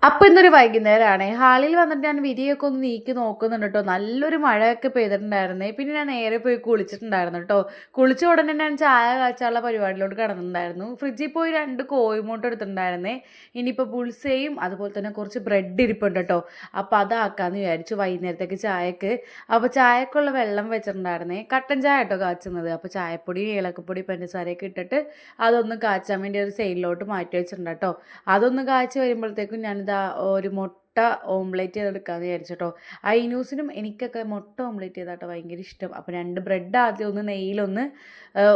അപ്പോൾ ഇന്നൊരു വൈകുന്നേരമാണ്. ഹാളിൽ വന്നിട്ട് ഞാൻ വിരിയൊക്കെ ഒന്ന് നീക്കി നോക്കുന്നുണ്ട് കേട്ടോ. നല്ലൊരു മഴയൊക്കെ പെയ്തിട്ടുണ്ടായിരുന്നേ. പിന്നെ ഞാൻ നേരെ പോയി കുളിച്ചിട്ടുണ്ടായിരുന്നു കേട്ടോ. കുളിച്ച ഉടനെ ഞാൻ ചായ കാച്ചാനുള്ള പരിപാടിയിലോട്ട് കിടന്നിട്ടുണ്ടായിരുന്നു. ഫ്രിഡ്ജിൽ പോയി 2 കോഴിമുട്ട എടുത്തിട്ടുണ്ടായിരുന്നേ. ഇനിയിപ്പോൾ ബുൾസയും അതുപോലെ തന്നെ കുറച്ച് ബ്രെഡ് ഇരിപ്പുണ്ട് കേട്ടോ. അപ്പോൾ അതാക്കാമെന്ന് വിചാരിച്ചു വൈകുന്നേരത്തേക്ക് ചായക്ക്. അപ്പോൾ ചായക്കുള്ള വെള്ളം വെച്ചിട്ടുണ്ടായിരുന്നേ. കട്ടൻ ചായ കേട്ടോ കാച്ചുന്നത്. അപ്പോൾ ചായപ്പൊടി, ഏലക്കപ്പൊടി, പഞ്ചസാരയൊക്കെ ഇട്ടിട്ട് അതൊന്ന് കാച്ചാൻ വേണ്ടി ഒരു സൈഡിലോട്ട് മാറ്റി വെച്ചിട്ടുണ്ട് കേട്ടോ. അതൊന്ന് കാച്ചി വരുമ്പോഴത്തേക്കും ഞാനിതാ ഒരു മുട്ട ഓംലേറ്റ് ചെയ്തെടുക്കാമെന്ന് വിചാരിച്ചിട്ടോ. ഐനൂസിനും എനിക്കൊക്കെ മുട്ട ഓംലേറ്റ് ചെയ്താട്ടോ ഭയങ്കര ഇഷ്ടം. അപ്പോൾ 2 ബ്രെഡ് ആദ്യം ഒന്ന് നെയ്യിലൊന്ന്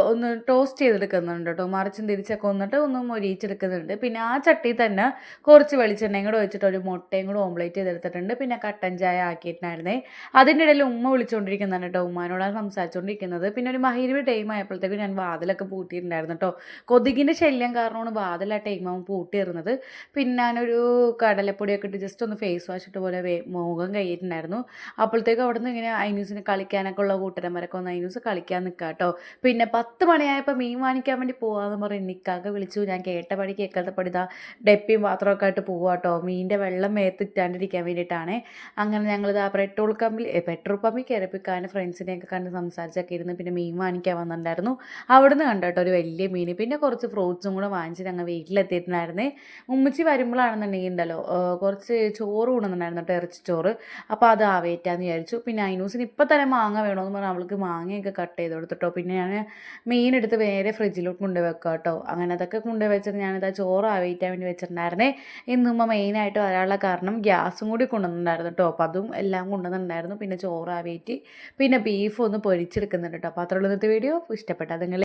ഒന്ന് ടോസ്റ്റ് ചെയ്തെടുക്കുന്നുണ്ട് കേട്ടോ. മറിച്ചും തിരിച്ചൊക്കെ വന്നിട്ട് ഒന്ന് മൊരിയിച്ചെടുക്കുന്നുണ്ട്. പിന്നെ ആ ചട്ടിയിൽ തന്നെ കുറച്ച് വെളിച്ചെണ്ണയും കൂടെ വെച്ചിട്ട് ഒരു മുട്ടയും കൂടെ ഓംലേറ്റ് ചെയ്തെടുത്തിട്ടുണ്ട്. പിന്നെ കട്ടൻ ചായ ആക്കിയിട്ടുണ്ടായിരുന്നേ. അതിൻ്റെ ഇടയിൽ ഉമ്മ വിളിച്ചുകൊണ്ടിരിക്കുന്നതാണ് കേട്ടോ. ഉമ്മാനോടാണ് സംസാരിച്ചുകൊണ്ടിരിക്കുന്നത്. പിന്നെ ഒരു മഹരിബ് ടൈം ആയപ്പോഴത്തേക്കും ഞാൻ വാതിലൊക്കെ പൂട്ടിയിട്ടുണ്ടായിരുന്നു കേട്ടോ. കൊതുകിൻ്റെ ശല്യം കാരണമാണ് വാതിൽ ആ ടൈം ആകുമ്പോൾ പൂട്ടിയിരുന്നത്. പിന്നെ ഞാനൊരു കടലപ്പൊടിയൊക്കെ ഇട്ട് ജസ്റ്റ് ഒന്ന് ഫേസ് വാഷ് ഇട്ട് പോലെ മുഖം കഴിയിട്ടുണ്ടായിരുന്നു. അപ്പോഴത്തേക്കും അവിടെ നിന്ന് ഇങ്ങനെ ഐനൂസിന് കളിക്കാനൊക്കെ ഉള്ള കൂട്ടരന്മാരൊക്കെ ഒന്ന് ഐനൂസ് കളിക്കാൻ നിൽക്കുക കേട്ടോ. പിന്നെ 10 മണിയായപ്പോൾ മീൻ വാങ്ങിക്കാൻ വേണ്ടി പോകാമെന്ന് പറഞ്ഞ് നിക്കാക്കെ വിളിച്ചു. ഞാൻ കേട്ട പടി കേൾക്കാത്ത പടി ഇതാ ഡെപ്പിയും പാത്രമൊക്കെ ആയിട്ട് പോവുക കേട്ടോ. മീനിൻ്റെ വെള്ളം മേത്തിട്ടാണ്ടിരിക്കാൻ വേണ്ടിയിട്ടാണ്. അങ്ങനെ ഞങ്ങളിതാ പെട്രോൾ പമ്പിൽ കയറിപ്പിക്കാൻ ഫ്രണ്ട്സിനെയൊക്കെ കണ്ട് സംസാരിച്ചൊക്കെ ഇരുന്ന് പിന്നെ മീൻ വാങ്ങിക്കാൻ വന്നിട്ടുണ്ടായിരുന്നു. അവിടുന്ന് കണ്ടു കേട്ടോ ഒരു വലിയ മീൻ. പിന്നെ കുറച്ച് ഫ്രൂട്ട്സും കൂടെ വാങ്ങിച്ച് ഞങ്ങൾ വീട്ടിലെത്തിയിട്ടുണ്ടായിരുന്നേ. ഉമ്മച്ചി വരുമ്പോഴാണെന്നുണ്ടെങ്കിൽ ഉണ്ടല്ലോ കുറച്ച് ചോറ് കൊണ്ടുവന്നിട്ടുണ്ടായിരുന്നു കേട്ടോ, ഇറച്ചിച്ചോറ്. അപ്പോൾ അത് ആവേറ്റാന്ന് വിചാരിച്ചു. പിന്നെ ഐനൂസിന് ഇപ്പം തന്നെ മാങ്ങ വേണമെന്ന് പറഞ്ഞാൽ അവൾക്ക് മാങ്ങയൊക്കെ കട്ട് ചെയ്ത് കൊടുത്തിട്ടോ. പിന്നെ ഞാൻ മീനെടുത്ത് വേറെ ഫ്രിഡ്ജിലോട്ട് കൊണ്ടുപോയി വെക്കാം കേട്ടോ. അങ്ങനെ അതൊക്കെ കൊണ്ടുപോയി വെച്ചിട്ട് ഞാനിതാ ചോറ് ആവേറ്റാൻ വേണ്ടി വെച്ചിട്ടുണ്ടായിരുന്നേ. ഇന്നുമ്മ മെയിനായിട്ട് വരാനുള്ള കാരണം ഗ്യാസും കൂടി കൊണ്ടുവന്നിട്ടുണ്ടായിരുന്നു കേട്ടോ. അപ്പോൾ അതും എല്ലാം കൊണ്ടുവന്നിട്ടുണ്ടായിരുന്നു. പിന്നെ ചോറ് ആവേറ്റി പിന്നെ ബീഫ് ഒന്ന് പൊരിച്ചെടുക്കുന്നുണ്ട് കേട്ടോ. അപ്പോൾ അത്രയുള്ള ഇന്നത്തെ വീഡിയോ ഇഷ്ടപ്പെട്ട നിങ്ങൾ